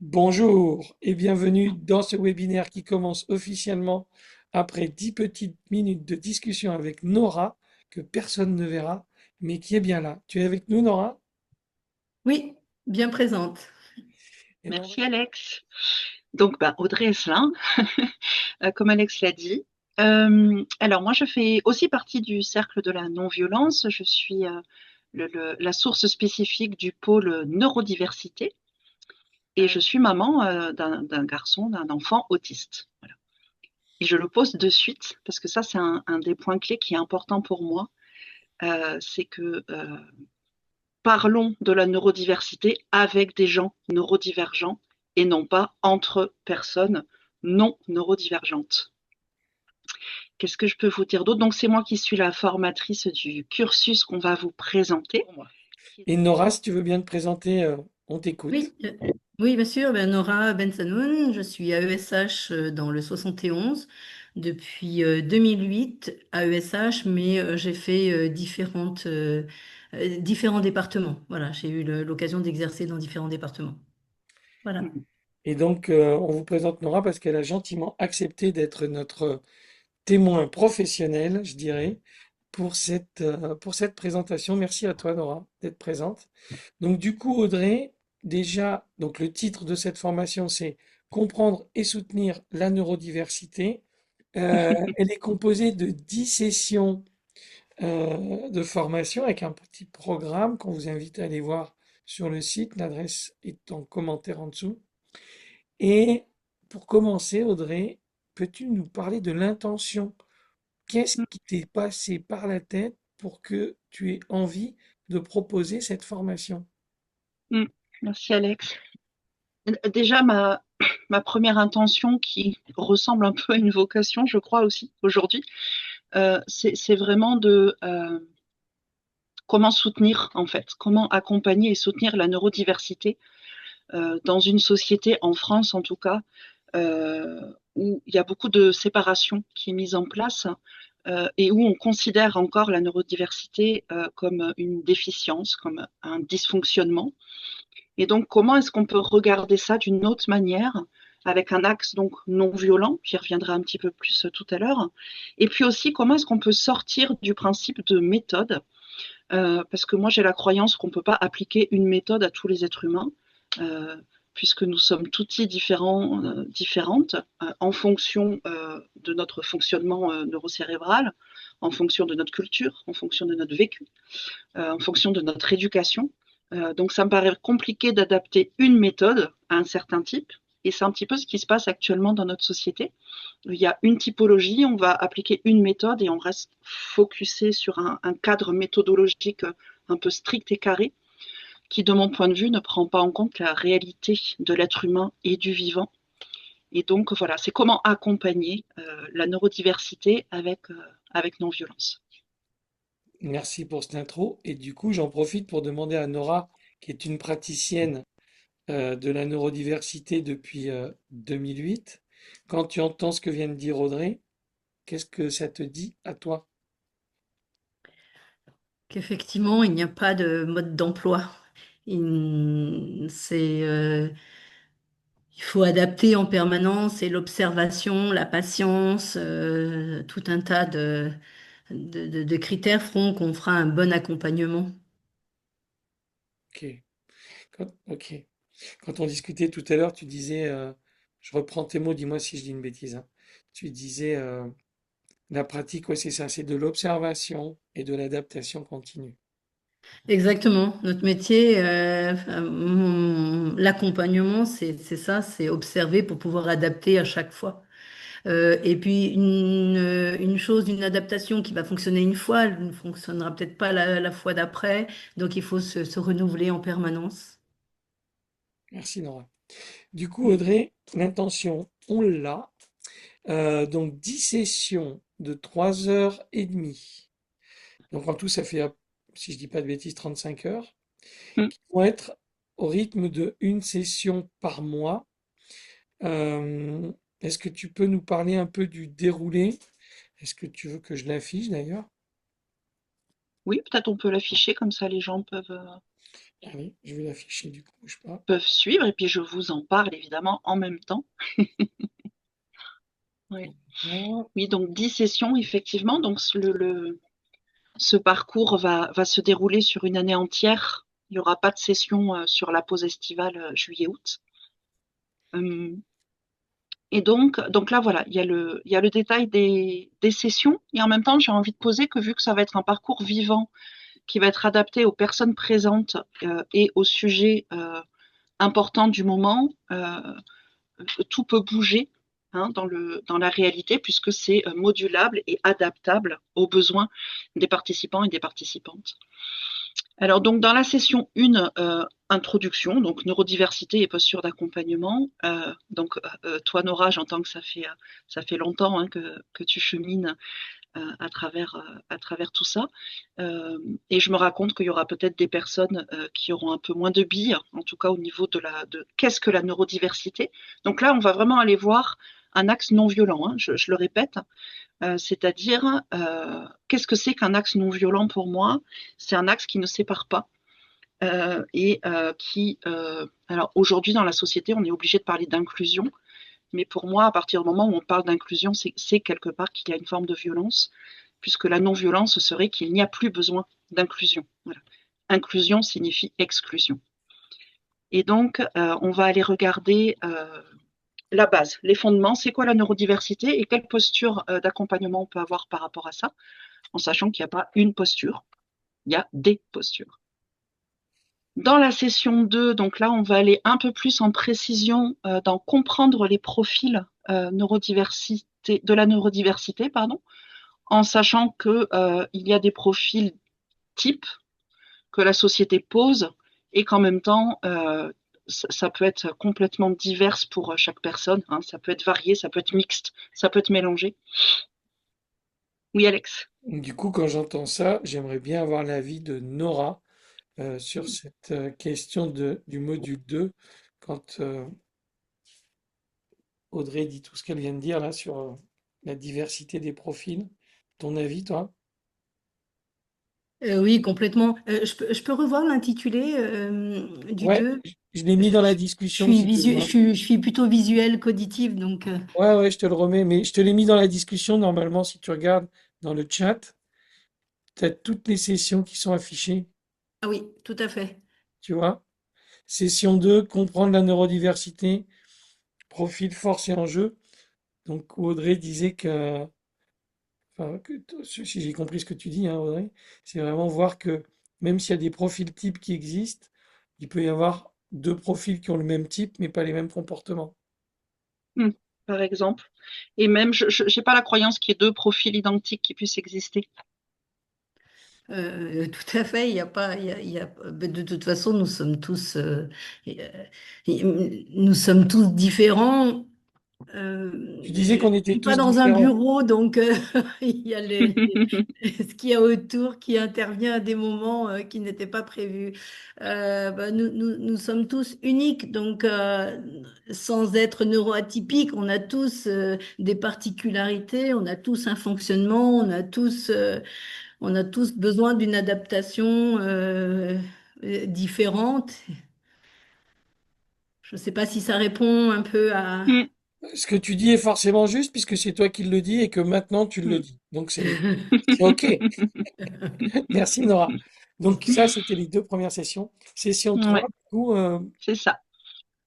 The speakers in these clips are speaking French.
Bonjour et bienvenue dans ce webinaire qui commence officiellement après 10 petites minutes de discussion avec Nora, que personne ne verra, mais qui est bien là. Tu es avec nous, Nora? Oui, bien présente. Eh ben, Merci Alex. Donc, Audrey Esselin, comme Alex l'a dit. Alors, moi, je fais aussi partie du cercle de la non-violence. Je suis la source spécifique du pôle neurodiversité et je suis maman d'un garçon, d'un enfant autiste. Voilà. Et je le pose de suite parce que ça, c'est un des points clés qui est important pour moi. C'est que parlons de la neurodiversité avec des gens neurodivergents et non pas entre personnes non neurodivergentes. Qu'est-ce que je peux vous dire d'autre? Donc, c'est moi qui suis la formatrice du cursus qu'on va vous présenter. Et Nora, si tu veux bien te présenter, on t'écoute. Oui, oui, bien sûr. Nora Bensanoun, je suis AESH dans le 71 depuis 2008 AESH, mais j'ai fait différents départements. Voilà, j'ai eu l'occasion d'exercer dans différents départements. Voilà. Et donc, on vous présente Nora parce qu'elle a gentiment accepté d'être notre témoin professionnel, je dirais, pour cette présentation. Merci à toi, Nora, d'être présente. Donc, du coup, Audrey, déjà, donc le titre de cette formation, c'est Comprendre et soutenir la neurodiversité. Elle est composée de 10 sessions de formation avec un petit programme qu'on vous invite à aller voir sur le site. L'adresse est en commentaire en dessous. Et pour commencer, Audrey, peux-tu nous parler de l'intention? Qu'est-ce qui t'est passé par la tête pour que tu aies envie de proposer cette formation? Mm. Merci Alex. Déjà, ma première intention qui ressemble un peu à une vocation, je crois aussi aujourd'hui, c'est vraiment de comment soutenir en fait, comment accompagner et soutenir la neurodiversité dans une société, en France en tout cas, où il y a beaucoup de séparation qui est mise en place et où on considère encore la neurodiversité comme une déficience, comme un dysfonctionnement. Et donc, comment est-ce qu'on peut regarder ça d'une autre manière, avec un axe donc non violent, j'y reviendrai un petit peu plus tout à l'heure, et puis aussi comment est-ce qu'on peut sortir du principe de méthode, parce que moi j'ai la croyance qu'on ne peut pas appliquer une méthode à tous les êtres humains, euh, puisque nous sommes toutes différentes, en fonction de notre fonctionnement neurocérébral, en fonction de notre culture, en fonction de notre vécu, en fonction de notre éducation. Donc ça me paraît compliqué d'adapter une méthode à un certain type. Et c'est un petit peu ce qui se passe actuellement dans notre société. Il y a une typologie, on va appliquer une méthode et on reste focusé sur un cadre méthodologique un peu strict et carré, qui, de mon point de vue, ne prend pas en compte la réalité de l'être humain et du vivant. Et donc voilà, c'est comment accompagner la neurodiversité avec non-violence. Merci pour cette intro. Et du coup, j'en profite pour demander à Nora, qui est une praticienne de la neurodiversité depuis 2008, quand tu entends ce que vient de dire Audrey, qu'est-ce que ça te dit à toi? Qu'effectivement, il n'y a pas de mode d'emploi. Il faut adapter en permanence et l'observation, la patience, tout un tas de critères feront qu'on fera un bon accompagnement. Ok. Ok. Quand on discutait tout à l'heure, tu disais, je reprends tes mots, dis-moi si je dis une bêtise, hein. Tu disais, la pratique, ouais, c'est ça, c'est de l'observation et de l'adaptation continue. Exactement. Notre métier, l'accompagnement, c'est ça, c'est observer pour pouvoir adapter à chaque fois. Et puis une chose, une adaptation qui va fonctionner une fois, elle ne fonctionnera peut-être pas la fois d'après. Donc il faut se renouveler en permanence. Merci Nora. Du coup, Audrey, l'intention, on l'a. Donc 10 sessions de 3 heures et demie. Donc en tout, ça fait, si je dis pas de bêtises, 35 heures, Mm. qui vont être au rythme de une session par mois. Euh, Est-ce que tu peux nous parler un peu du déroulé? Est-ce que tu veux que je l'affiche d'ailleurs? Oui, peut-être on peut l'afficher comme ça, les gens peuvent. Allez, je vais l'afficher du coup, bouge pas. peuvent suivre et puis je vous en parle évidemment en même temps. Oui, Voilà. oui, donc 10 sessions effectivement. Donc ce parcours va se dérouler sur une année entière. Il n'y aura pas de session sur la pause estivale juillet-août. Euh, et donc là, voilà, il y a le détail des sessions. Et en même temps, j'ai envie de poser que vu que ça va être un parcours vivant qui va être adapté aux personnes présentes et aux sujets importants du moment, tout peut bouger dans la réalité puisque c'est modulable et adaptable aux besoins des participants et des participantes. Alors donc dans la session 1, introduction, donc neurodiversité et posture d'accompagnement. Donc toi Nora, j'entends que ça fait longtemps que tu chemines à travers tout ça. Et je me rends compte qu'il y aura peut-être des personnes qui auront un peu moins de billes, en tout cas au niveau de qu'est-ce que la neurodiversité. Donc là, on va vraiment aller voir un axe non violent, je le répète, c'est-à-dire qu'est-ce que c'est qu'un axe non violent pour moi. C'est un axe qui ne sépare pas et qui, alors aujourd'hui dans la société, on est obligé de parler d'inclusion, mais pour moi, à partir du moment où on parle d'inclusion, c'est quelque part qu'il y a une forme de violence, puisque la non-violence serait qu'il n'y a plus besoin d'inclusion. Voilà. Inclusion signifie exclusion. Et donc, on va aller regarder la base, les fondements, c'est quoi la neurodiversité et quelle posture d'accompagnement on peut avoir par rapport à ça, en sachant qu'il n'y a pas une posture, il y a des postures. Dans la session 2, donc là, on va aller un peu plus en précision dans comprendre les profils de la neurodiversité, pardon, en sachant que il y a des profils types que la société pose et qu'en même temps, ça peut être complètement divers pour chaque personne. Ça peut être varié, ça peut être mixte, ça peut être mélangé. Oui, Alex. Du coup, quand j'entends ça, j'aimerais bien avoir l'avis de Nora sur cette question du module 2, quand Audrey dit tout ce qu'elle vient de dire là sur la diversité des profils. Ton avis, toi? Oui, complètement. Je peux revoir l'intitulé du Ouais, 2. je l'ai mis dans la discussion si tu Je vois. suis, je suis plutôt visuel qu'auditif, donc Ouais, ouais, je te le remets, mais je te l'ai mis dans la discussion. Normalement, si tu regardes dans le chat, tu as toutes les sessions qui sont affichées, ah oui, tout à fait. tu vois. Session 2, comprendre la neurodiversité, profil, force et enjeux. Donc Audrey disait que, enfin, si j'ai compris ce que tu dis, hein, Audrey, c'est vraiment voir que même s'il y a des profils types qui existent, il peut y avoir deux profils qui ont le même type, mais pas les mêmes comportements. Hmm, par exemple. Et même, je n'ai pas la croyance qu'il y ait deux profils identiques qui puissent exister. Tout à fait. Il y a pas, de toute façon, nous sommes tous différents. Tu disais Je qu'on ne était suis pas tous dans un différents. bureau, donc il y a ce qu'il y a autour qui intervient à des moments qui n'étaient pas prévus. Nous sommes tous uniques, donc sans être neuroatypiques, on a tous des particularités, on a tous un fonctionnement, on a tous besoin d'une adaptation différente. Je ne sais pas si ça répond un peu à... Hmm, Ce que tu dis est forcément juste puisque c'est toi qui le dis et que maintenant tu le hmm. dis. Donc c'est OK. Merci Nora. Donc ça, c'était les deux premières sessions. Session 3, Ouais, du coup, c'est ça.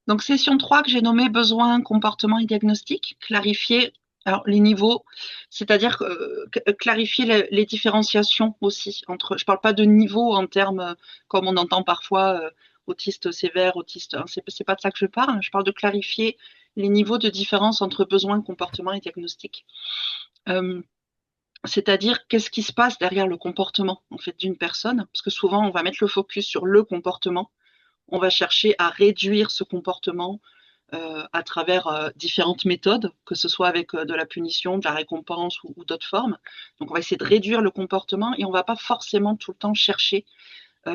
Donc, session 3 que j'ai nommée besoins, comportement et diagnostic, clarifier alors, les niveaux, c'est-à-dire clarifier les différenciations aussi entre, je ne parle pas de niveau en termes, comme on entend parfois, autiste sévère, autiste, c'est pas de ça que je parle de clarifier les niveaux de différence entre besoins, comportement et diagnostic. Euh, C'est-à-dire qu'est-ce qui se passe derrière le comportement en fait d'une personne, parce que souvent on va mettre le focus sur le comportement, on va chercher à réduire ce comportement à travers différentes méthodes, que ce soit avec de la punition, de la récompense ou d'autres formes. Donc on va essayer de réduire le comportement et on ne va pas forcément tout le temps chercher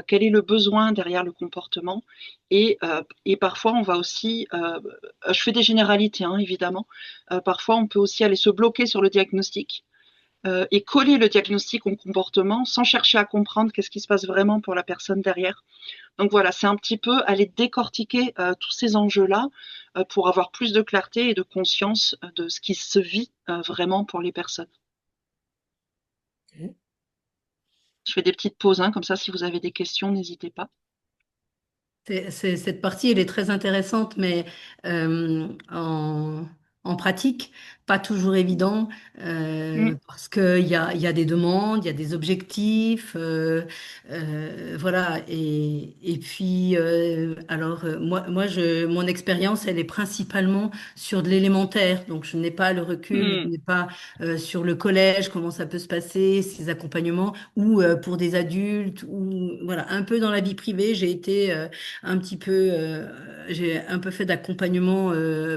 quel est le besoin derrière le comportement. Et parfois on va aussi, je fais des généralités évidemment, parfois on peut aussi aller se bloquer sur le diagnostic et coller le diagnostic au comportement sans chercher à comprendre qu'est-ce qui se passe vraiment pour la personne derrière. Donc voilà, c'est un petit peu aller décortiquer tous ces enjeux-là pour avoir plus de clarté et de conscience de ce qui se vit vraiment pour les personnes. Ok. Je fais des petites pauses, hein, comme ça, si vous avez des questions, n'hésitez pas. Cette partie, elle est très intéressante, mais en pratique, pas toujours évident, Mm, parce qu'il y a des demandes, il y a des objectifs, voilà. Et puis, mon expérience, elle est principalement sur de l'élémentaire, donc je n'ai pas le recul, je mm, n'ai pas sur le collège, comment ça peut se passer, ces accompagnements, ou pour des adultes, ou voilà, un peu dans la vie privée, un petit peu, j'ai un peu fait d'accompagnement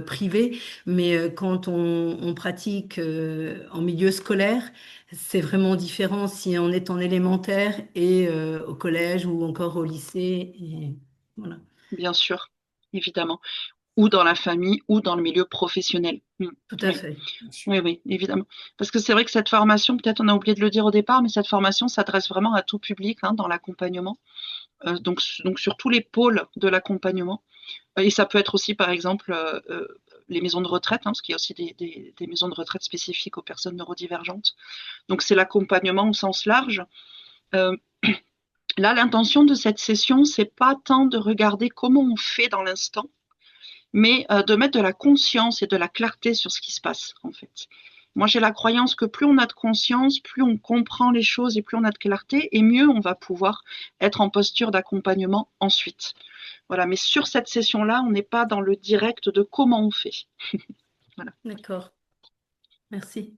privé, mais quand on pratique en milieu scolaire, c'est vraiment différent si on est en élémentaire et au collège ou encore au lycée. Et voilà. bien sûr, évidemment. Ou dans la famille, ou dans le milieu professionnel. Mm, Tout à oui. fait. Bien sûr. Oui, oui, évidemment. Parce que c'est vrai que cette formation, peut-être on a oublié de le dire au départ, mais cette formation s'adresse vraiment à tout public hein, dans l'accompagnement, donc sur tous les pôles de l'accompagnement. Et ça peut être aussi, par exemple, les maisons de retraite, hein, parce qu'il y a aussi des maisons de retraite spécifiques aux personnes neurodivergentes. Donc c'est l'accompagnement au sens large. Euh, Là, l'intention de cette session, c'est pas tant de regarder comment on fait dans l'instant, mais de mettre de la conscience et de la clarté sur ce qui se passe, en fait. Moi, j'ai la croyance que plus on a de conscience, plus on comprend les choses et plus on a de clarté, et mieux on va pouvoir être en posture d'accompagnement ensuite. Voilà, mais sur cette session-là, on n'est pas dans le direct de comment on fait. Voilà. D'accord. Merci.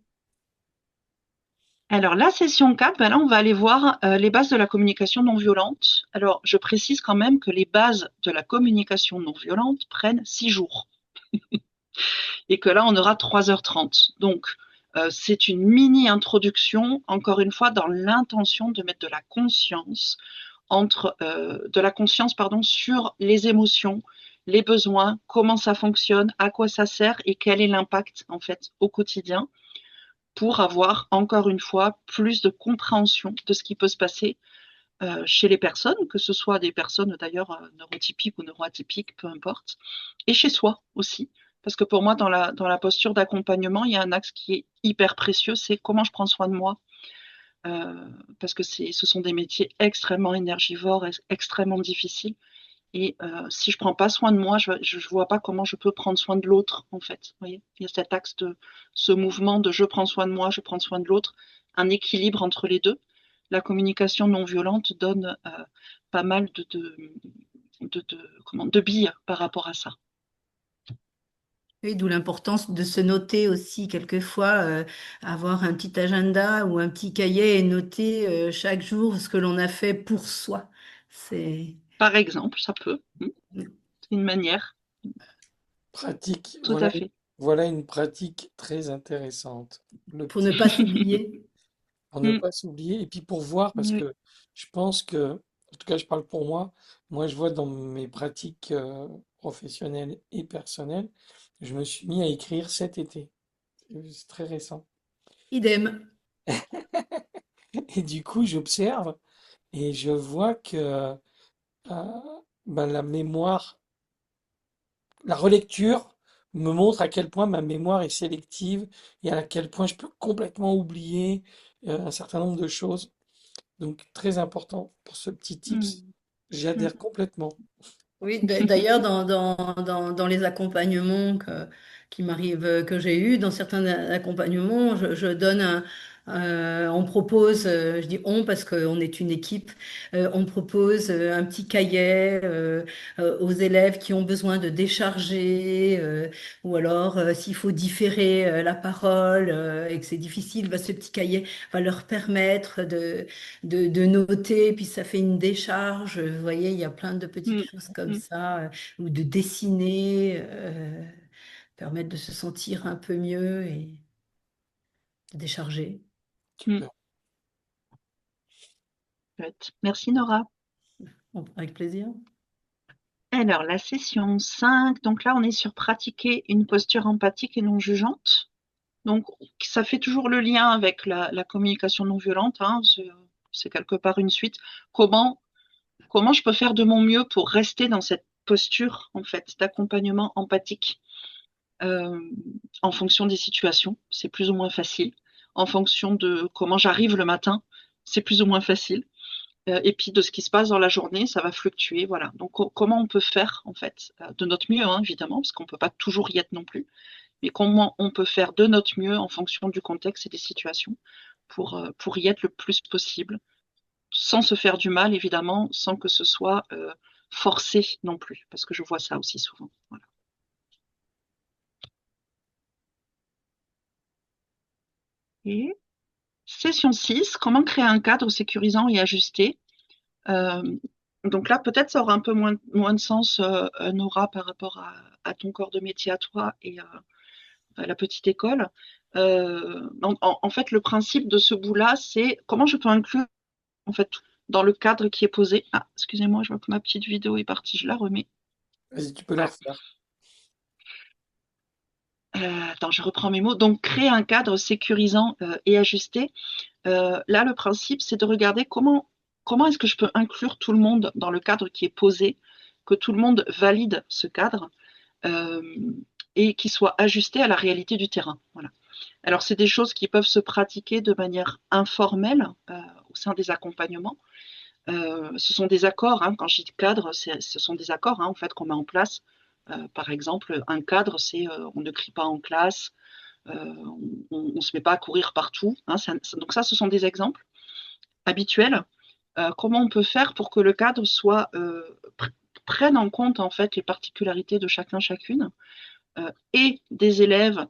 Alors, la session 4, ben là, on va aller voir les bases de la communication non violente. Alors, je précise quand même que les bases de la communication non violente prennent 6 jours. Et que là, on aura 3h30. Donc, c'est une mini introduction, encore une fois, dans l'intention de mettre de la conscience de la conscience, pardon, sur les émotions, les besoins, comment ça fonctionne, à quoi ça sert et quel est l'impact en fait au quotidien pour avoir encore une fois plus de compréhension de ce qui peut se passer chez les personnes, que ce soit des personnes d'ailleurs neurotypiques ou neuroatypiques, peu importe, et chez soi aussi. Parce que pour moi, dans la posture d'accompagnement, il y a un axe qui est hyper précieux, c'est comment je prends soin de moi. Euh, Parce que ce sont des métiers extrêmement énergivores, extrêmement difficiles. Et si je prends pas soin de moi, je vois pas comment je peux prendre soin de l'autre, en fait. Vous voyez, il y a cet axe de ce mouvement de je prends soin de moi, je prends soin de l'autre, un équilibre entre les deux. La communication non violente donne pas mal de billes par rapport à ça. Oui, d'où l'importance de se noter aussi quelquefois, avoir un petit agenda ou un petit cahier et noter chaque jour ce que l'on a fait pour soi. C'est Par exemple, ça peut. C'est une manière, Pratique, tout à fait. voilà une pratique très intéressante. Le pour ne petit, pas s'oublier. pour ne Mm, pas s'oublier et puis pour voir, parce oui. que je pense que, en tout cas, je parle pour moi, je vois dans mes pratiques professionnelles et personnelles, je me suis mis à écrire cet été. C'est très récent. Idem. Et du coup, j'observe et je vois que ben, la mémoire, la relecture me montre à quel point ma mémoire est sélective et à quel point je peux complètement oublier un certain nombre de choses. Donc, très important pour ce petit tips. Mm, mm. J'adhère complètement. Oui, d'ailleurs, dans les accompagnements qui m'arrivent, que j'ai eus, dans certains accompagnements, je donne on propose, je dis on parce qu'on est une équipe, on propose un petit cahier aux élèves qui ont besoin de décharger, ou alors s'il faut différer la parole et que c'est difficile, bah, ce petit cahier va leur permettre de noter, puis ça fait une décharge. Vous voyez, il y a plein de petites Mm, choses comme mm, ça, ou de dessiner, permettre de se sentir un peu mieux et de décharger. mm. Super. Chouette. Merci Nora. Bon, avec plaisir. Alors, la session 5, donc là, on est sur pratiquer une posture empathique et non jugeante. Donc, ça fait toujours le lien avec la communication non violente, hein, c'est quelque part une suite. Comment, comment je peux faire de mon mieux pour rester dans cette posture, en fait, d'accompagnement empathique euh, en fonction des situations, c'est plus ou moins facile. En fonction de comment j'arrive le matin, c'est plus ou moins facile. Et puis de ce qui se passe dans la journée, ça va fluctuer, voilà. Donc comment on peut faire en fait de notre mieux, hein, évidemment, parce qu'on ne peut pas toujours y être non plus, mais comment on peut faire de notre mieux en fonction du contexte et des situations pour y être le plus possible, sans se faire du mal, évidemment, sans que ce soit forcé non plus, parce que je vois ça aussi souvent. Voilà. Et session 6, comment créer un cadre sécurisant et ajusté. Euh, donc là, peut-être ça aura un peu moins de sens, Nora, par rapport à ton corps de métier à toi et à la petite école. En fait, le principe de ce bout-là, c'est comment je peux inclure en fait dans le cadre qui est posé. Ah, excusez-moi, je vois que ma petite vidéo est partie, je la remets. Vas-y, tu peux la Voilà. refaire. Attends, je reprends mes mots. Donc, créer un cadre sécurisant et ajusté. Là, le principe, c'est de regarder comment est-ce que je peux inclure tout le monde dans le cadre qui est posé, que tout le monde valide ce cadre euh, et qui soit ajusté à la réalité du terrain. Voilà. Alors, c'est des choses qui peuvent se pratiquer de manière informelle au sein des accompagnements. Ce sont des accords, hein, quand je dis cadre, ce sont des accords en fait, qu'on met en place. Par exemple, un cadre, c'est on ne crie pas en classe, on ne se met pas à courir partout. Hein, donc ça, ce sont des exemples habituels. Comment on peut faire pour que le cadre soit prenne en compte en fait les particularités de chacun chacune et des élèves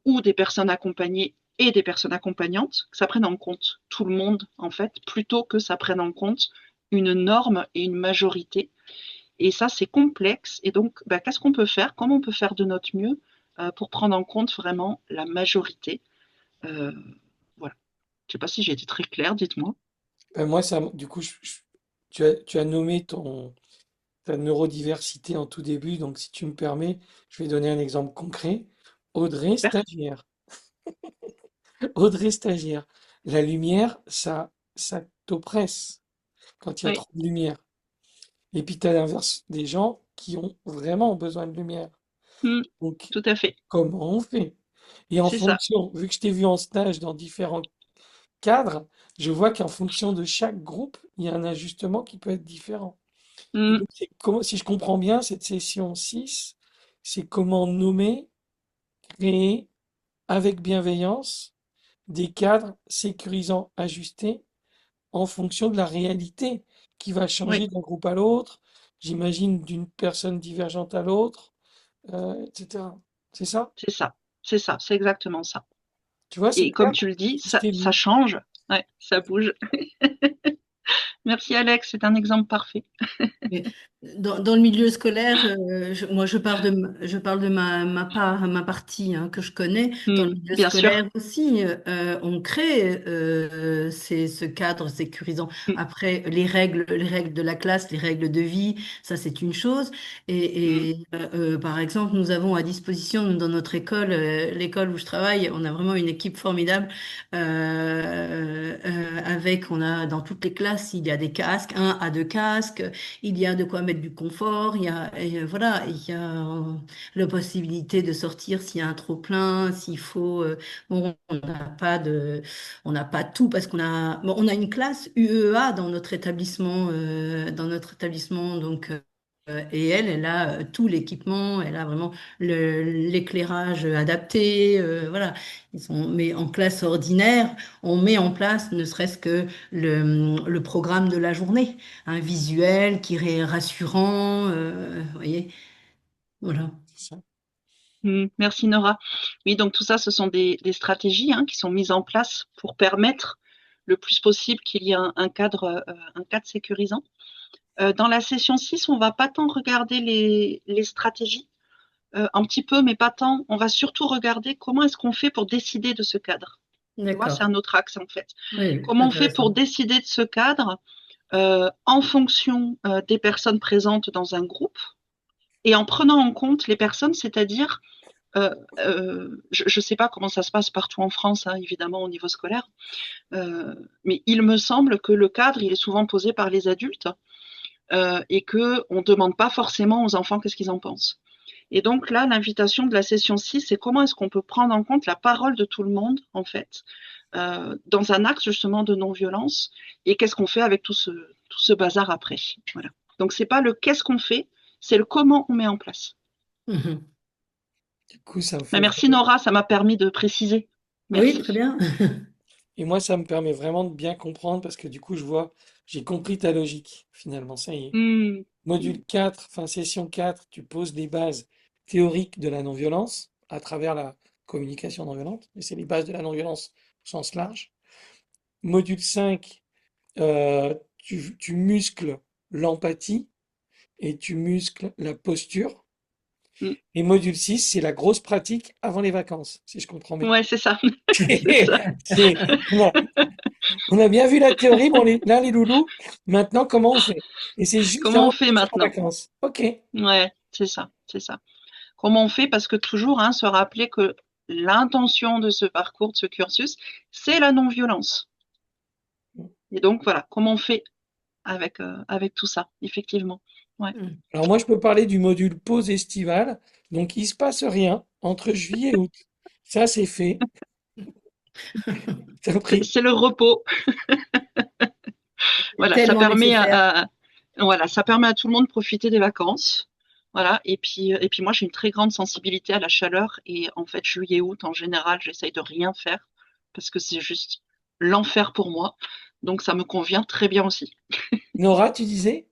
ou des personnes accompagnées et des personnes accompagnantes, que ça prenne en compte tout le monde en fait, plutôt que ça prenne en compte une norme et une majorité. Et ça, c'est complexe. Et donc, bah, qu'est-ce qu'on peut faire? Comment on peut faire de notre mieux pour prendre en compte vraiment la majorité? euh, Voilà. Je ne sais pas si j'ai été très claire, dites-moi. Ben moi, ça, du coup, tu as nommé ta neurodiversité en tout début, donc si tu me permets, je vais donner un exemple concret. Audrey, Super. stagiaire. Audrey, stagiaire. La lumière, ça t'oppresse quand il y a Oui, trop de lumière. Et puis, tu as l'inverse des gens qui ont vraiment besoin de lumière. mm, Donc, tout à fait. comment on fait? Et en C'est ça. fonction, vu que je t'ai vu en stage dans différents cadres, je vois qu'en fonction de chaque groupe, il y a un ajustement qui peut être différent. Et Mm, donc, si je comprends bien, cette session 6, c'est comment nommer, créer avec bienveillance des cadres sécurisants ajustés en fonction de la réalité qui va oui, changer d'un groupe à l'autre, j'imagine d'une personne divergente à l'autre, etc. C'est ça? c'est ça. C'est ça. C'est exactement ça. Tu vois, c'est Et comme clair? tu le dis, Si je t'ai ça vu. change. Ouais, ça bouge. Merci Alex, c'est un exemple parfait. Mais dans le milieu scolaire, moi je parle de ma part, ma partie hein, que je connais. Dans le Mm, milieu bien sûr. scolaire aussi, on crée ce cadre sécurisant. Mm, Après, les règles de la classe, les règles de vie, ça c'est une chose. mm, Par exemple, nous avons à disposition, nous, dans notre école, l'école où je travaille, on a vraiment une équipe formidable. On a dans toutes les classes, il y a des casques, un à deux casques. Il y a de quoi mettre du confort, voilà, il y a la possibilité de sortir s'il y a un trop plein, s'il faut. Bon, on n'a pas tout parce on a une classe UEA dans notre établissement, donc. Et elle a tout l'équipement, elle a vraiment l'éclairage adapté, voilà. Mais en classe ordinaire, on met en place ne serait-ce que le programme de la journée un visuel qui est rassurant, vous voyez, voilà. C'est ça. merci Nora. Oui, donc tout ça, ce sont des stratégies qui sont mises en place pour permettre le plus possible qu'il y ait un cadre sécurisant. Dans la session 6, on va pas tant regarder les stratégies, un petit peu, mais pas tant. On va surtout regarder comment est-ce qu'on fait pour décider de ce cadre. Tu vois, c'est D'accord. un autre axe en fait. Oui, Comment on fait pour intéressant. décider de ce cadre en fonction des personnes présentes dans un groupe et en prenant en compte les personnes, c'est-à-dire je ne sais pas comment ça se passe partout en France, hein, évidemment, au niveau scolaire, mais il me semble que le cadre, il est souvent posé par les adultes et qu'on ne demande pas forcément aux enfants qu'est-ce qu'ils en pensent. Et donc là, l'invitation de la session 6, c'est comment est-ce qu'on peut prendre en compte la parole de tout le monde, en fait, dans un axe justement de non-violence, et qu'est-ce qu'on fait avec tout ce bazar après. Voilà. Donc c'est pas le qu'est-ce qu'on fait, c'est le comment on met en place. Mhm. Du coup, ça me Mais fait merci Nora, ça m'a permis de préciser. Oui, très Merci. bien. Et moi, ça me permet vraiment de bien comprendre parce que du coup, j'ai compris ta logique, finalement. Ça y est. Hmm. Module 4, enfin session 4, tu poses les bases théoriques de la non-violence à travers la communication non violente. Et c'est les bases de la non-violence au sens large. Module 5, tu muscles l'empathie et tu muscles la posture. Hmm. Et module 6, c'est la grosse pratique avant les vacances, si je comprends bien. Ouais, c'est ça. C'est ça. C'est- on a, on a bien vu la théorie, bon, là, les loulous, maintenant, comment on fait? Et c'est juste Comment avant on de fait partir en maintenant? vacances. Ok. Ouais, c'est ça, c'est ça. Comment on fait? Parce que toujours, hein, se rappeler que l'intention de ce parcours, de ce cursus, c'est la non-violence. Et donc voilà, comment on fait avec tout ça, effectivement. Ouais. Mm. Alors moi, je peux parler du module pause estivale. Donc, il se passe rien entre juillet et août. Ça, c'est fait. T'as pris. C'est le repos. C'est Voilà, ça tellement permet nécessaire. voilà, ça permet à tout le monde de profiter des vacances. Voilà, et puis moi j'ai une très grande sensibilité à la chaleur et en fait juillet août en général j'essaye de rien faire parce que c'est juste l'enfer pour moi. Donc ça me convient très bien aussi. Nora, tu disais?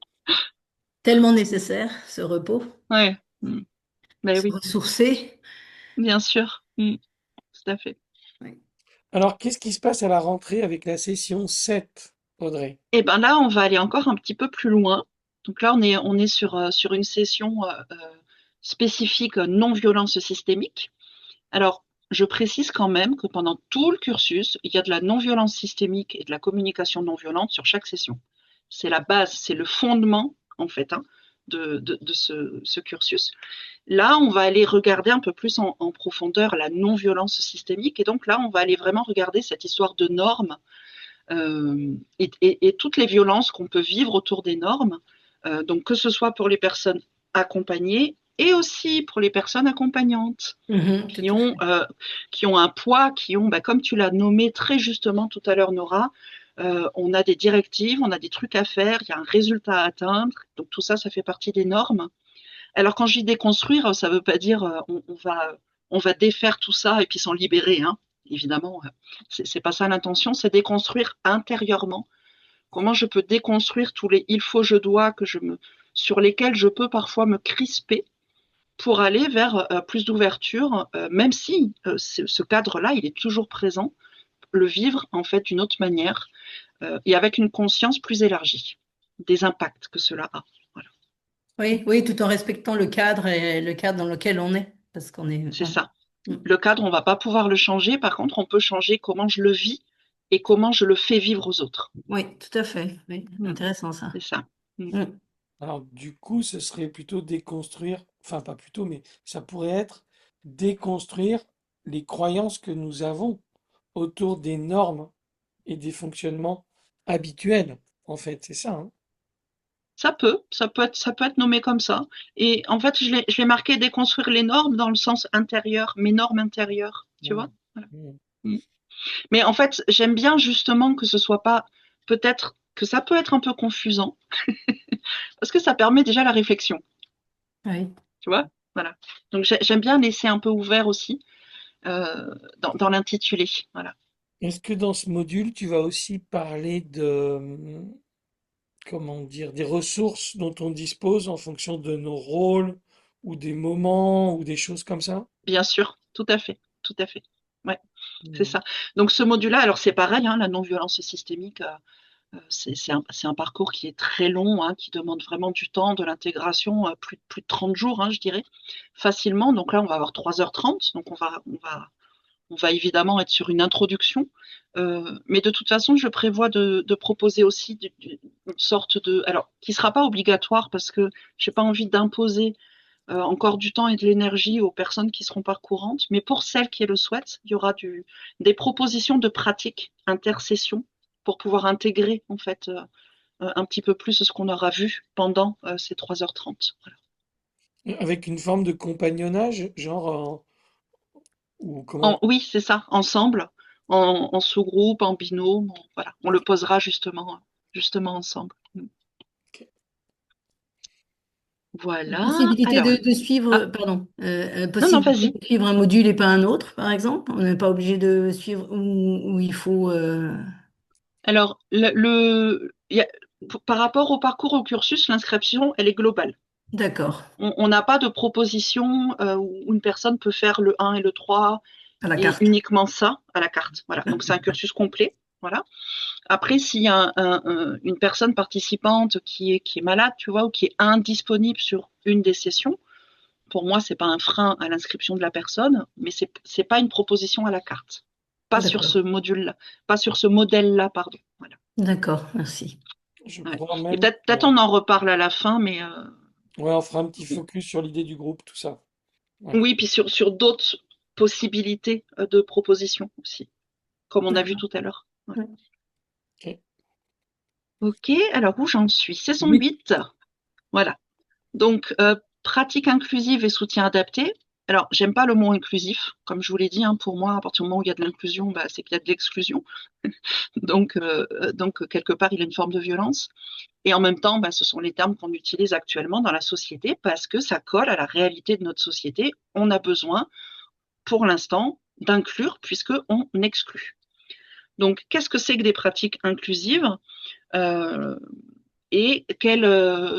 Tellement nécessaire, ce repos, Ouais. Mm. Ben se oui, ressourcer. bien sûr. Mm. Tout à fait. Oui. Alors, qu'est-ce qui se passe à la rentrée avec la session 7, Audrey? Et ben là, on va aller encore un petit peu plus loin. Donc là, on est sur une session spécifique non-violence systémique. Alors, je précise quand même que pendant tout le cursus, il y a de la non-violence systémique et de la communication non-violente sur chaque session. C'est la base, c'est le fondement, en fait, hein, de ce cursus. Là, on va aller regarder un peu plus en profondeur la non-violence systémique. Et donc là, on va aller vraiment regarder cette histoire de normes et toutes les violences qu'on peut vivre autour des normes. Donc, que ce soit pour les personnes accompagnées et aussi pour les personnes accompagnantes Mhm, tout qui à ont, fait. euh, qui ont un poids, qui ont, bah, comme tu l'as nommé très justement tout à l'heure, Nora, on a des directives, on a des trucs à faire, il y a un résultat à atteindre. Donc tout ça, ça fait partie des normes. Alors quand je dis déconstruire, ça ne veut pas dire on va défaire tout ça et puis s'en libérer. Hein. Évidemment, c'est pas ça l'intention, c'est déconstruire intérieurement. Comment je peux déconstruire tous les il faut, je dois sur lesquels je peux parfois me crisper pour aller vers plus d'ouverture, même si ce cadre-là, il est toujours présent, le vivre en fait d'une autre manière et avec une conscience plus élargie des impacts que cela a. Voilà, Oui, oui, tout en respectant le cadre et le cadre dans lequel on est. Parce qu'on est. c'est Ouais. ça. Mm. Le cadre, on ne va pas pouvoir le changer. Par contre, on peut changer comment je le vis et comment je le fais vivre aux autres. Oui, tout à fait. Oui, Mm. intéressant ça. C'est ça. Mm. Mm. Alors, du coup, ce serait plutôt déconstruire, enfin pas plutôt, mais ça pourrait être déconstruire les croyances que nous avons autour des normes et des fonctionnements habituels, en fait, c'est ça, hein? Ça peut être nommé comme ça. Et en fait, je l'ai marqué déconstruire les normes dans le sens intérieur, mes normes intérieures, tu vois? Mm. Voilà. Mm. Mm. Mais en fait, j'aime bien justement que ce soit pas, peut-être que ça peut être un peu confusant, parce que ça permet déjà la réflexion, Oui. tu vois? Voilà. Donc j'aime bien laisser un peu ouvert aussi dans l'intitulé. Voilà. Est-ce que dans ce module, tu vas aussi parler de, comment dire, des ressources dont on dispose en fonction de nos rôles ou des moments ou des choses comme ça? Bien sûr, tout à fait, tout à fait. Ouais, c'est Mm. ça. Donc ce module-là, alors c'est pareil, hein, la non-violence systémique, c'est un parcours qui est très long, hein, qui demande vraiment du temps, de l'intégration, plus de 30 jours, hein, je dirais, facilement. Donc là, on va avoir 3h30, donc on va évidemment être sur une introduction. Mais de toute façon, je prévois de proposer aussi une sorte de... Alors, qui ne sera pas obligatoire parce que je n'ai pas envie d'imposer encore du temps et de l'énergie aux personnes qui seront parcourantes, mais pour celles qui le souhaitent, il y aura des propositions de pratiques intersessions pour pouvoir intégrer en fait un petit peu plus ce qu'on aura vu pendant ces 3h30. Voilà. Avec une forme de compagnonnage, genre, ou comment? Oui, c'est ça, ensemble, en sous-groupe, en binôme, voilà. On le posera justement ensemble. Ok. Voilà. Possibilité Alors, de suivre, ah, pardon, non, non, possibilité vas-y. de suivre un module et pas un autre, par exemple. On n'est pas obligé de suivre où il faut. Alors, par rapport au parcours au cursus, l'inscription, elle est globale. D'accord, On n'a pas de proposition où une personne peut faire le 1 et le 3 à la et carte. uniquement ça à la carte. Voilà. Donc, c'est un cursus complet. Voilà. Après, s'il y a une personne participante qui est malade, tu vois, ou qui est indisponible sur une des sessions, pour moi, c'est pas un frein à l'inscription de la personne, mais c'est pas une proposition à la carte. Pas sur ce D'accord, module-là, pas sur ce modèle-là, pardon. Voilà. d'accord, merci. Je Ouais. crois Et même peut-être que... on en reparle à la fin, mais Ouais, on fera un petit focus sur l'idée du groupe, tout ça. Ouais. oui, puis sur d'autres possibilités de propositions aussi, comme on a vu D'accord. tout à l'heure. Ouais. Ouais. Ok. Ok, alors où j'en suis? Saison Oui. 8. Voilà. Donc, pratique inclusive et soutien adapté. Alors, j'aime pas le mot inclusif. Comme je vous l'ai dit, hein, pour moi, à partir du moment où il y a de l'inclusion, bah, c'est qu'il y a de l'exclusion. Donc, quelque part, il y a une forme de violence. Et en même temps, bah, ce sont les termes qu'on utilise actuellement dans la société parce que ça colle à la réalité de notre société. On a besoin, pour l'instant, d'inclure puisqu'on exclut. Donc, qu'est-ce que c'est que des pratiques inclusives? euh, et quel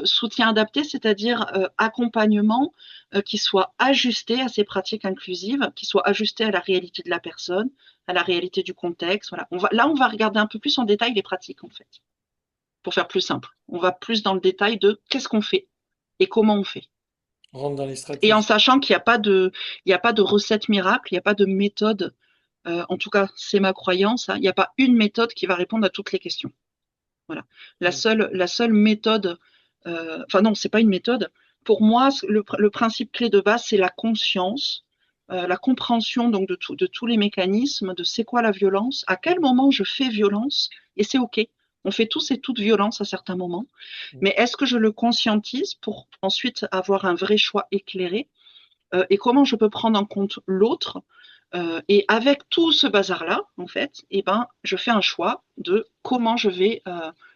soutien adapté, c'est-à-dire accompagnement qui soit ajusté à ces pratiques inclusives, qui soit ajusté à la réalité de la personne, à la réalité du contexte. Voilà. Là, on va regarder un peu plus en détail les pratiques, en fait, pour faire plus simple. On va plus dans le détail de qu'est-ce qu'on fait et comment on fait. On rentre dans les Et en stratégies. sachant qu'il n'y a pas de recette miracle, il n'y a pas de méthode, en tout cas, c'est ma croyance, hein, il n'y a pas une méthode qui va répondre à toutes les questions. Voilà. Mm. La seule méthode, enfin non, c'est pas une méthode. Pour moi, le principe clé de base, c'est la conscience, la compréhension donc de tous les mécanismes, de c'est quoi la violence, à quel moment je fais violence, et c'est ok. On fait tous et toutes violence à certains moments, Mm. mais est-ce que je le conscientise pour ensuite avoir un vrai choix éclairé et comment je peux prendre en compte l'autre et avec tout ce bazar-là, en fait, eh ben, je fais un choix de comment je vais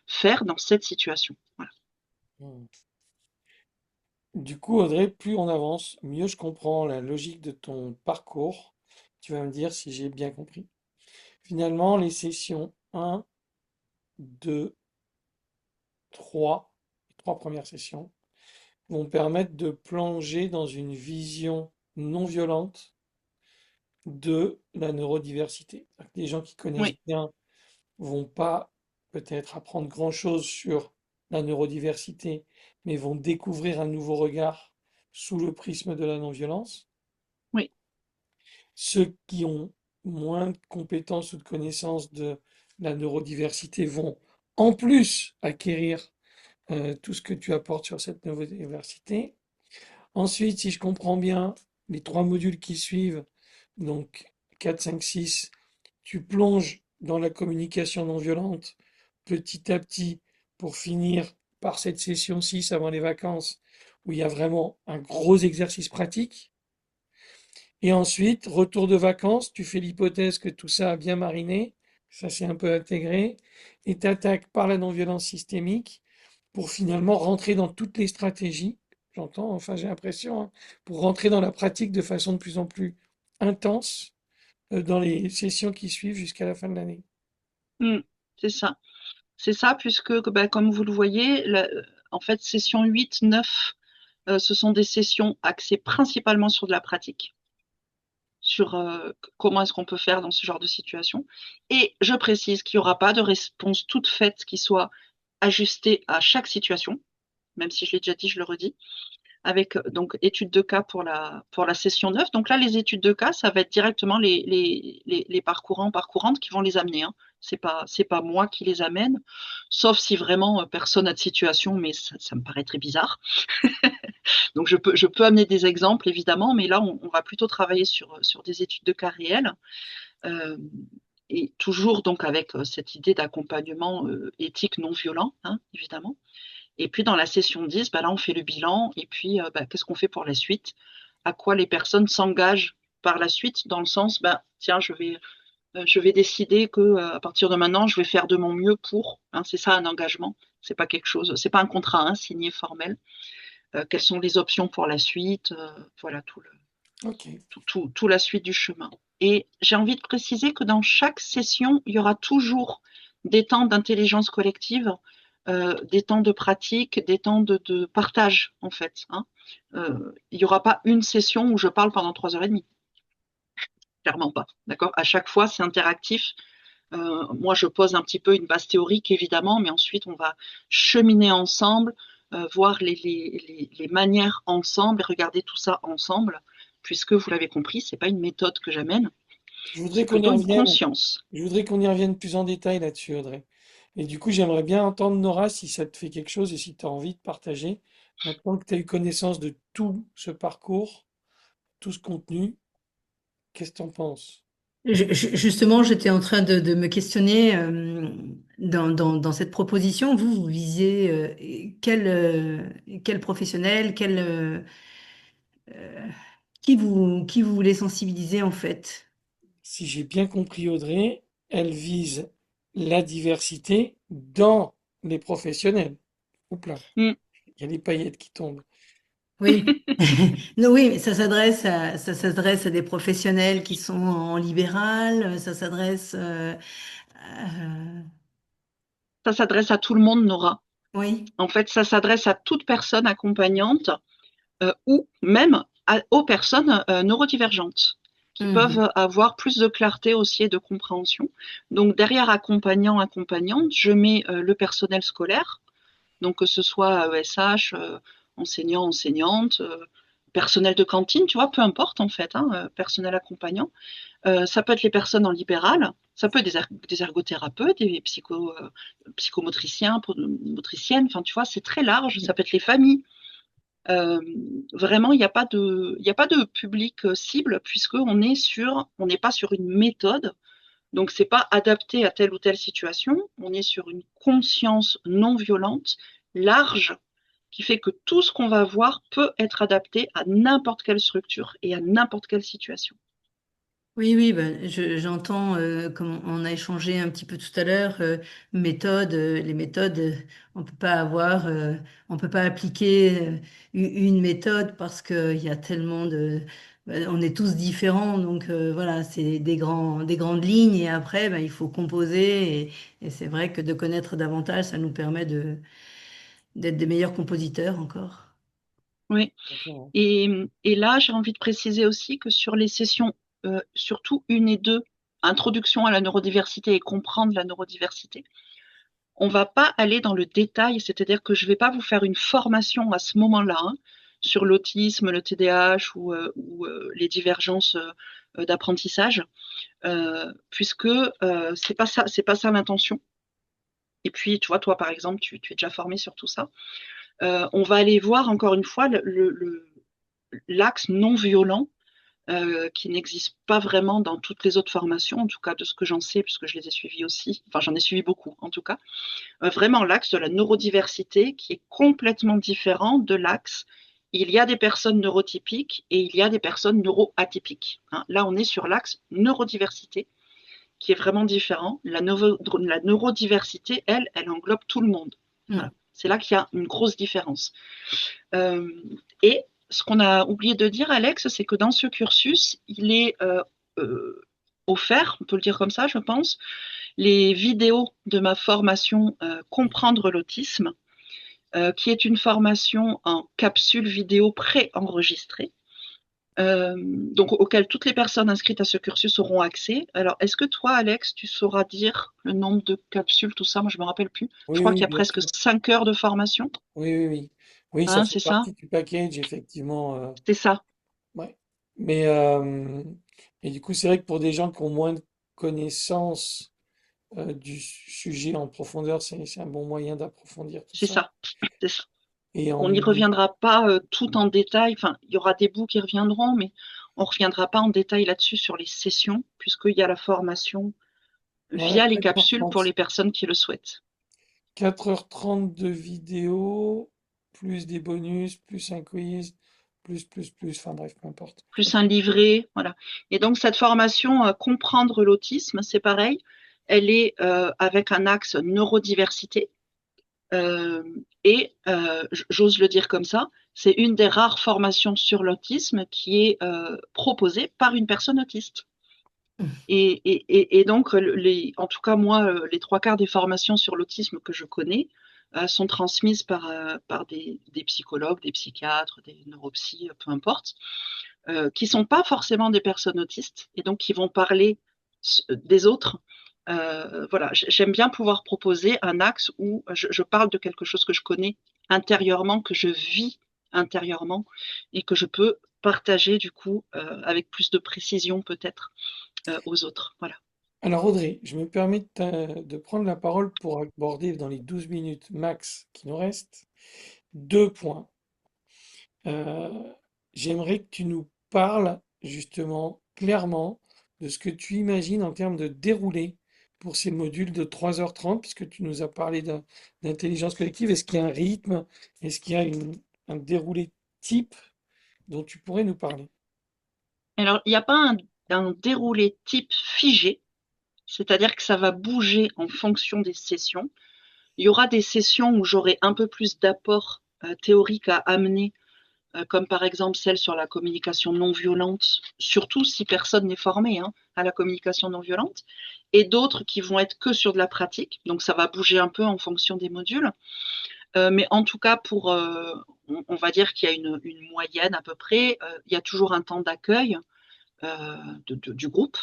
faire dans cette situation. Voilà. Mm. Du coup, Audrey, plus on avance, mieux je comprends la logique de ton parcours. Tu vas me dire si j'ai bien compris. Finalement, les sessions 1, 2, 3, les trois premières sessions, vont permettre de plonger dans une vision non violente de la neurodiversité. Les gens qui connaissent Oui, bien vont pas peut-être apprendre grand-chose sur la neurodiversité, mais vont découvrir un nouveau regard sous le prisme de la non-violence. oui, Ceux qui ont moins de compétences ou de connaissances de la neurodiversité vont en plus acquérir tout ce que tu apportes sur cette neurodiversité. Ensuite, si je comprends bien, les trois modules qui suivent, donc 4, 5, 6, tu plonges dans la communication non violente petit à petit pour finir par cette session 6 avant les vacances où il y a vraiment un gros exercice pratique. Et ensuite, retour de vacances, tu fais l'hypothèse que tout ça a bien mariné, ça s'est un peu intégré, et t'attaques par la non-violence systémique pour finalement rentrer dans toutes les stratégies, j'entends, enfin j'ai l'impression, hein, pour rentrer dans la pratique de façon de plus en plus intense dans les sessions qui suivent jusqu'à la fin de l'année. mm, c'est ça. C'est ça, puisque bah, comme vous le voyez, en fait, session 8, 9, ce sont des sessions axées principalement sur de la pratique, sur comment est-ce qu'on peut faire dans ce genre de situation. Et je précise qu'il n'y aura pas de réponse toute faite qui soit ajustée à chaque situation, même si je l'ai déjà dit, je le redis, avec donc études de cas pour la session 9. Donc là, les études de cas, ça va être directement les parcourants, parcourantes qui vont les amener. Hein. C'est pas moi qui les amène, sauf si vraiment personne n'a de situation, mais ça me paraît très bizarre. Donc je peux amener des exemples évidemment, mais là on va plutôt travailler sur des études de cas réels. Euh, et toujours donc avec cette idée d'accompagnement éthique non violent, hein, évidemment. Et puis dans la session 10, bah là on fait le bilan et puis bah, qu'est-ce qu'on fait pour la suite? À quoi les personnes s'engagent par la suite dans le sens, bah, tiens, je vais décider que à partir de maintenant, je vais faire de mon mieux pour. Hein, c'est ça un engagement. C'est pas quelque chose, c'est pas un contrat hein, signé formel. Quelles sont les options pour la suite? Voilà Ok. tout la suite du chemin. Et j'ai envie de préciser que dans chaque session, il y aura toujours des temps d'intelligence collective, des temps de pratique, des temps de partage, en fait. Hein. Il n'y aura pas une session où je parle pendant 3 heures et demie. Clairement pas. D'accord. À chaque fois, c'est interactif. Moi, je pose un petit peu une base théorique, évidemment, mais ensuite, on va cheminer ensemble, voir les manières ensemble et regarder tout ça ensemble, puisque vous l'avez compris, c'est pas une méthode que j'amène, Je voudrais c'est qu'on y plutôt une revienne. conscience. Je voudrais qu'on y revienne plus en détail là-dessus, Audrey. Et du coup, j'aimerais bien entendre Nora si ça te fait quelque chose et si tu as envie de partager. Maintenant que tu as eu connaissance de tout ce parcours, tout ce contenu, qu'est-ce que tu en penses? Justement, j'étais en train de me questionner dans cette proposition. Vous visez quel professionnel, euh, qui vous voulez sensibiliser en fait? Si j'ai bien compris Audrey, elle vise la diversité dans les professionnels. Oups là, Mm. il y a les paillettes qui tombent. Oui. Non, oui, mais ça s'adresse à des professionnels qui sont en libéral, ça s'adresse, Ça s'adresse à tout le monde, Nora. oui. En fait, ça s'adresse à toute personne accompagnante ou même aux personnes neurodivergentes qui Mhm. peuvent avoir plus de clarté aussi et de compréhension. Donc derrière accompagnant, accompagnante, je mets le personnel scolaire, donc que ce soit ESH, enseignant, enseignante, personnel de cantine, tu vois, peu importe en fait, hein, personnel accompagnant. Ça peut être les personnes en libéral, ça peut être des ergothérapeutes, des psychomotriciens, motriciennes, enfin tu vois, c'est très large, ça peut être les familles. Euh, Vraiment, il n'y a pas de public cible puisque on n'est pas sur une méthode, donc c'est pas adapté à telle ou telle situation. On est sur une conscience non violente, large, qui fait que tout ce qu'on va voir peut être adapté à n'importe quelle structure et à n'importe quelle situation. Oui, oui, ben, j'entends, comme on a échangé un petit peu tout à l'heure, les méthodes, on peut pas appliquer une méthode parce qu'il y a tellement on est tous différents, donc voilà, c'est des grandes lignes et après, ben, il faut composer et c'est vrai que de connaître davantage, ça nous permet d'être des meilleurs compositeurs encore. Oui. D'accord. Et là, j'ai envie de préciser aussi que sur les sessions, surtout 1 et 2, introduction à la neurodiversité et comprendre la neurodiversité, on ne va pas aller dans le détail, c'est-à-dire que je ne vais pas vous faire une formation à ce moment-là hein, sur l'autisme, le TDAH ou les divergences d'apprentissage, puisque c'est pas ça l'intention. Et puis, tu vois, toi, par exemple, tu es déjà formé sur tout ça. On va aller voir encore une fois l'axe non violent qui n'existe pas vraiment dans toutes les autres formations, en tout cas de ce que j'en sais, puisque je les ai suivies aussi. Enfin, j'en ai suivi beaucoup, en tout cas. Vraiment l'axe de la neurodiversité qui est complètement différent de l'axe. Il y a des personnes neurotypiques et il y a des personnes neuroatypiques. Hein. Là, on est sur l'axe neurodiversité qui est vraiment différent. La neurodiversité, elle englobe tout le monde. Voilà. Hmm. C'est là qu'il y a une grosse différence. Euh, et ce qu'on a oublié de dire, Alex, c'est que dans ce cursus, il est euh, offert, on peut le dire comme ça, je pense, les vidéos de ma formation Comprendre l'autisme, qui est une formation en capsule vidéo préenregistrée. Donc auquel toutes les personnes inscrites à ce cursus auront accès. Alors, est-ce que toi, Alex, tu sauras dire le nombre de capsules, tout ça? Moi, je me rappelle plus. Je Oui, crois oui, qu'il y a bien presque sûr. 5 heures de formation. Oui, oui, oui. Oui, ça Hein, fait c'est ça? partie du package, effectivement. C'est ça. Ouais. Mais et du coup, c'est vrai que pour des gens qui ont moins de connaissances, du sujet en profondeur, c'est un bon moyen d'approfondir tout C'est ça. ça, c'est ça. Et On n'y en, reviendra pas tout en détail. Enfin, il y aura des bouts qui reviendront, mais on ne reviendra pas en détail là-dessus sur les sessions, puisqu'il y a la formation voilà, via les capsules pour les personnes qui le souhaitent. 4h30 de vidéo, plus des bonus, plus un quiz, plus, enfin bref, peu importe. Plus un livret, voilà. Et donc cette formation comprendre l'autisme, c'est pareil. Elle est avec un axe neurodiversité. Et j'ose le dire comme ça, c'est une des rares formations sur l'autisme qui est proposée par une personne autiste. Et donc, en tout cas, moi, les trois quarts des formations sur l'autisme que je connais sont transmises par des psychologues, des psychiatres, des neuropsys, peu importe, qui sont pas forcément des personnes autistes et donc qui vont parler des autres. Voilà, j'aime bien pouvoir proposer un axe où je parle de quelque chose que je connais intérieurement, que je vis intérieurement et que je peux partager du coup avec plus de précision peut-être aux autres. Voilà. Alors Audrey, je me permets de prendre la parole pour aborder dans les 12 minutes max qui nous restent deux points. Euh, J'aimerais que tu nous parles justement clairement de ce que tu imagines en termes de déroulé pour ces modules de 3h30, puisque tu nous as parlé d'intelligence collective. Est-ce qu'il y a un rythme? Est-ce qu'il y a un déroulé type dont tu pourrais nous parler? Alors, il n'y a pas un déroulé type figé, c'est-à-dire que ça va bouger en fonction des sessions. Il y aura des sessions où j'aurai un peu plus d'apports théoriques à amener, comme par exemple celle sur la communication non violente, surtout si personne n'est formé à la communication non violente, et d'autres qui vont être que sur de la pratique, donc ça va bouger un peu en fonction des modules. Mais en tout cas, on va dire qu'il y a une moyenne à peu près, il y a toujours un temps d'accueil du groupe,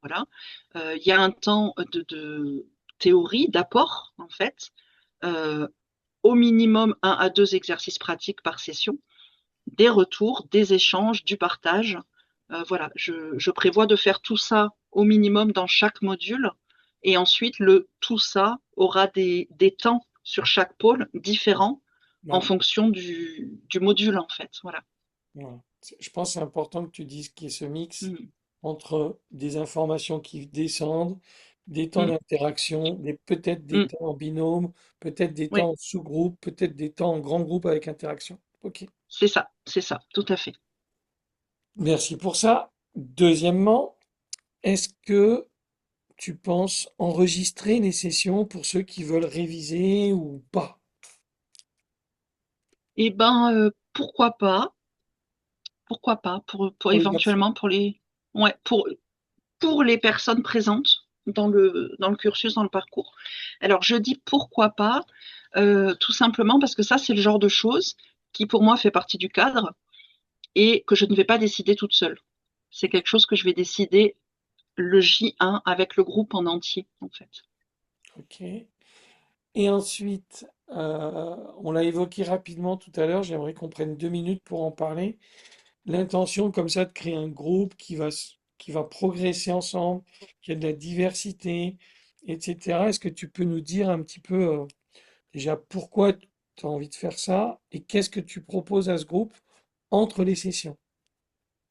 voilà. Il y a un temps de théorie, d'apport, en fait, euh, au minimum un à deux exercices pratiques par session, des retours, des échanges, du partage. Voilà, je prévois de faire tout ça au minimum dans chaque module. Et ensuite, tout ça aura des temps sur chaque pôle différents en Ouais, fonction du module, en fait. Voilà. voilà. Je pense que c'est important que tu dises qu'il y ait ce mix Mm, entre des informations qui descendent, des temps mm, d'interaction, peut-être des mm. temps en binôme, peut-être des Oui, temps en sous-groupe, peut-être des temps en grand groupe avec interaction. Ok, c'est ça, tout à fait. merci pour ça. Deuxièmement, est-ce que tu penses enregistrer les sessions pour ceux qui veulent réviser ou pas? Eh ben, pourquoi pas, pour Pour les garçons. éventuellement ouais, pour les personnes présentes dans le cursus, dans le parcours. Alors, je dis pourquoi pas, tout simplement parce que ça, c'est le genre de choses qui, pour moi, fait partie du cadre et que je ne vais pas décider toute seule. C'est quelque chose que je vais décider le J1 avec le groupe en entier, en fait. Ok. Et ensuite, on l'a évoqué rapidement tout à l'heure, j'aimerais qu'on prenne 2 minutes pour en parler. L'intention comme ça de créer un groupe qui va progresser ensemble, qui a de la diversité, etc. Est-ce que tu peux nous dire un petit peu déjà pourquoi tu as envie de faire ça et qu'est-ce que tu proposes à ce groupe entre les sessions?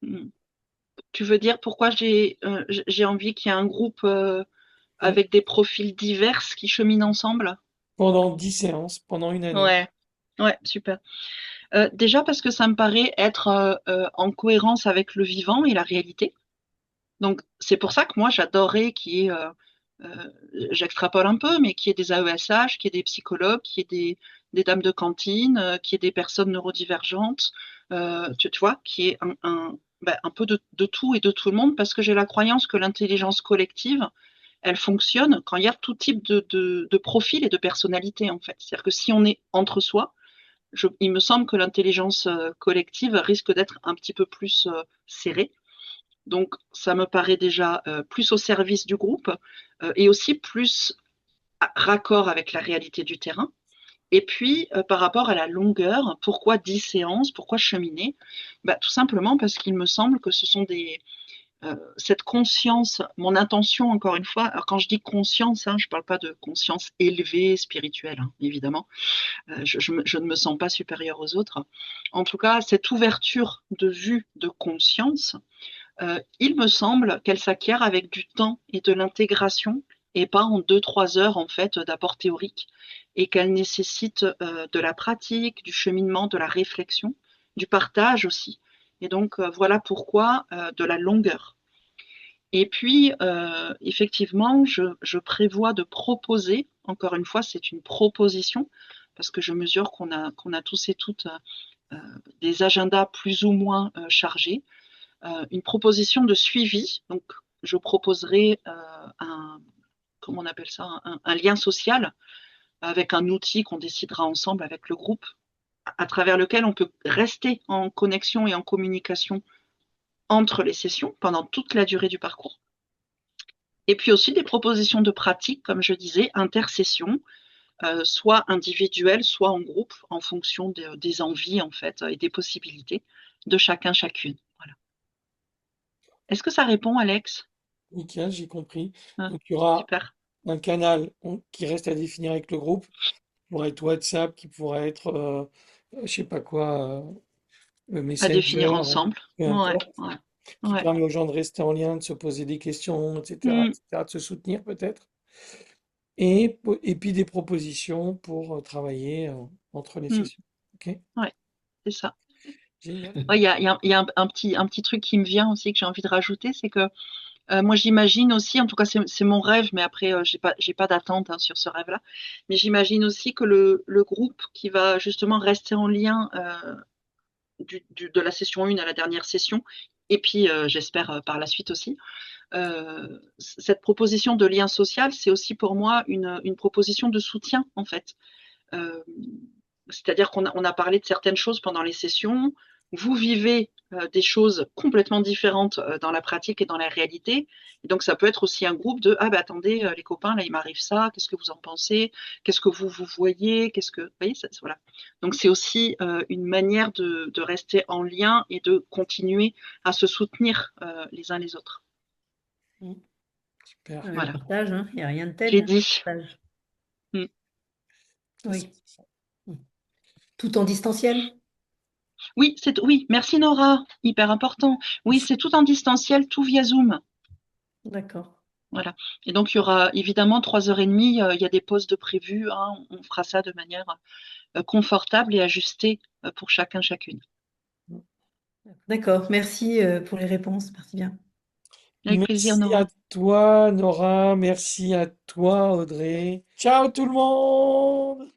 Mm. Tu veux dire pourquoi j'ai envie qu'il y ait un groupe Ouais. avec des profils divers qui cheminent ensemble? Pendant 10 séances, pendant une année. Ouais, ouais, super. Déjà parce que ça me paraît être en cohérence avec le vivant et la réalité. Donc c'est pour ça que moi j'adorerais qu'il y ait, j'extrapole un peu, mais qu'il y ait des AESH, qu'il y ait des psychologues, qu'il y ait des dames de cantine, qu'il y ait des personnes neurodivergentes, tu vois, qu'il y ait un peu de tout et de tout le monde, parce que j'ai la croyance que l'intelligence collective, elle fonctionne quand il y a tout type de profil et de personnalité, en fait. C'est-à-dire que si on est entre soi, il me semble que l'intelligence collective risque d'être un petit peu plus serrée. Donc, ça me paraît déjà plus au service du groupe et aussi plus raccord avec la réalité du terrain. Et puis, par rapport à la longueur, pourquoi 10 séances, pourquoi cheminer? Bah, tout simplement parce qu'il me semble que ce sont cette conscience, mon intention, encore une fois, alors quand je dis conscience, hein, je ne parle pas de conscience élevée, spirituelle, hein, évidemment, je ne me sens pas supérieure aux autres. En tout cas, cette ouverture de vue, de conscience, il me semble qu'elle s'acquiert avec du temps et de l'intégration, et pas en 2, 3 heures en fait d'apport théorique, et qu'elle nécessite de la pratique, du cheminement, de la réflexion, du partage aussi. Et donc voilà pourquoi de la longueur. Et puis, effectivement, je prévois de proposer, encore une fois, c'est une proposition, parce que je mesure qu'on a tous et toutes des agendas plus ou moins chargés, une proposition de suivi. Donc, je proposerai comment on appelle ça, un lien social avec un outil qu'on décidera ensemble avec le groupe, à travers lequel on peut rester en connexion et en communication entre les sessions pendant toute la durée du parcours. Et puis aussi des propositions de pratique, comme je disais, intersession, soit individuelles, soit en groupe, en fonction des envies en fait et des possibilités de chacun, chacune. Voilà. Est-ce que ça répond, Alex? Nickel, j'ai compris. Hein. Donc, il y aura Super. un canal qui reste à définir avec le groupe, qui pourrait être WhatsApp, qui pourrait être, je sais pas quoi, À définir Messenger, ensemble. peu Ouais, importe, ouais, qui ouais. permet aux gens de rester en lien, de se poser des questions, etc., Mm, etc., de se soutenir peut-être. Et puis des propositions pour travailler entre les mm, sessions. Ok, ouais, c'est ça. génial. Ouais, il y a un petit truc qui me vient aussi que j'ai envie de rajouter, c'est que moi j'imagine aussi, en tout cas c'est mon rêve, mais après j'ai pas d'attente hein, sur ce rêve-là, mais j'imagine aussi que le groupe qui va justement rester en lien de la session 1 à la dernière session, et puis j'espère par la suite aussi, cette proposition de lien social, c'est aussi pour moi une proposition de soutien en fait. Euh, C'est-à-dire qu'on a parlé de certaines choses pendant les sessions. Vous vivez des choses complètement différentes dans la pratique et dans la réalité. Et donc, ça peut être aussi un groupe de ah ben attendez les copains là il m'arrive ça. Qu'est-ce que vous en pensez? Qu'est-ce que vous voyez? Qu'est-ce que vous voyez ça, voilà. Donc c'est aussi une manière de rester en lien et de continuer à se soutenir les uns les autres. Mm, super. Le Voilà, partage, hein, il n'y a rien de tel, j'ai hein, le dit. partage. Mm. Oui. Tout en distanciel? Oui, merci Nora, hyper important. Oui, c'est tout en distanciel, tout via Zoom. D'accord. Voilà. Et donc, il y aura évidemment 3 heures et demie. Il y a des pauses de prévues, hein. On fera ça de manière confortable et ajustée pour chacun, chacune. D'accord. Merci pour les réponses. Merci bien. Avec plaisir, Merci à Nora. toi, Nora. Merci à toi, Audrey. Ciao tout le monde!